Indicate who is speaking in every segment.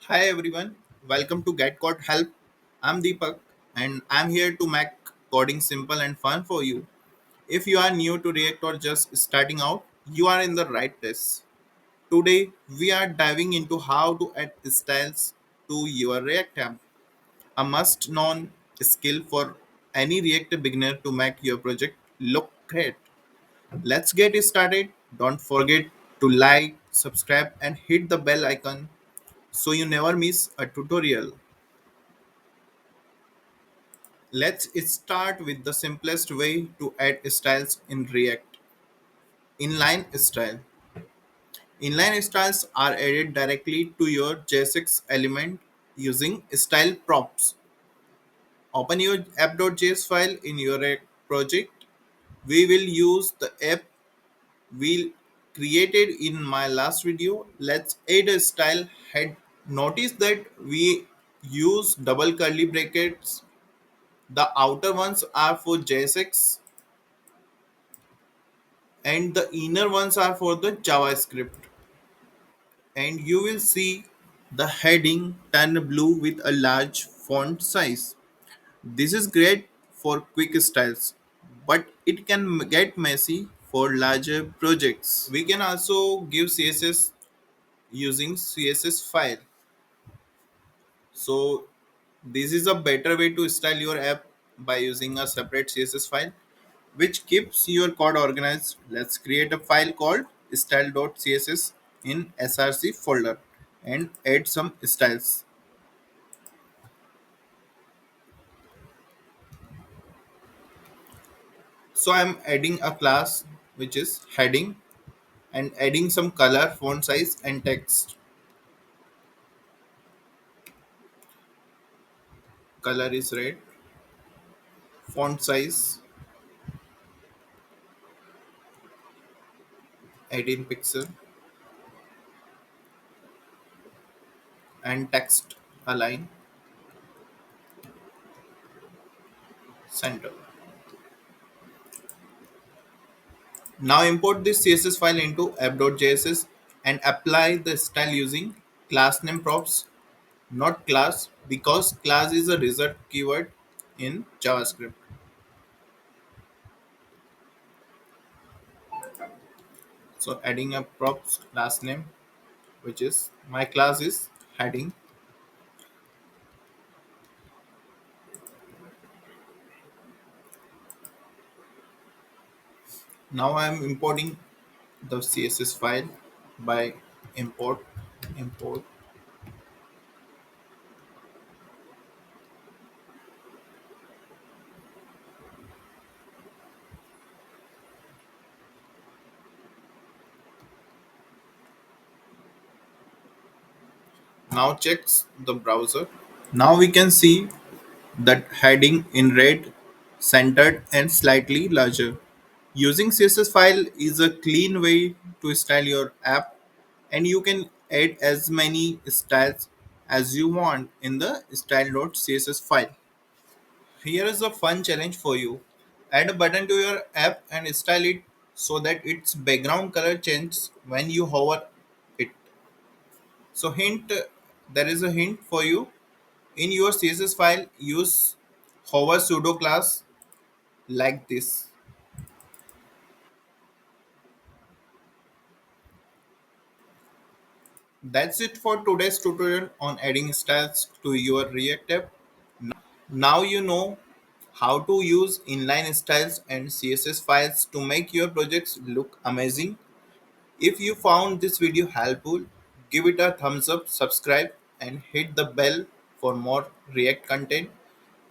Speaker 1: Hi everyone, welcome to Get Code Help. I'm Deepak and I'm here to make coding simple and fun for you. If you are new to React or just starting out, you are in the right place. Today we are diving into how to add styles to your React app, a must known skill for any React beginner to make your project look great. Let's get started. Don't forget to like, subscribe, and hit the bell icon so you never miss a tutorial. Let's start with the simplest way to add styles in React. Inline style. Inline styles are added directly to your JSX element using style props. Open your app.js file in your React project. We will use the app we created in my last video. Let's add a style head. Notice that we use double curly brackets. The outer ones are for JSX and the inner ones are for the JavaScript. And you will see the heading turn blue with a large font size. This is great for quick styles, but it can get messy for larger projects. We can also give CSS using CSS file. So this is a better way to style your app by using a separate CSS file which keeps your code organized. Let's create a file called style.css in src folder and add some styles. So I'm adding a class which is heading and adding some color, font size and text. Color is red, font size 18 pixel and text align center. Now import this CSS file into app.js and apply the style using class name props, not class, because class is a result keyword in JavaScript. So adding a props class name, which is my class is heading. Now I am importing the CSS file by import. Now checks the browser. Now we can see that heading in red, centered and slightly larger. Using CSS file is a clean way to style your app and you can add as many styles as you want in the style.css file. Here is a fun challenge for you. Add a button to your app and style it so that its background color changes when you hover it. So there is a hint for you. In your CSS file, use hover pseudo class like this. That's it for today's tutorial on adding styles to your React app. Now you know how to use inline styles and CSS files to make your projects look amazing. If you found this video helpful, give it a thumbs up, subscribe, and hit the bell for more React content.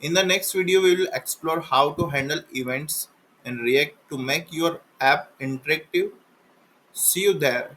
Speaker 1: In the next video, we will explore how to handle events in React to make your app interactive. See you there.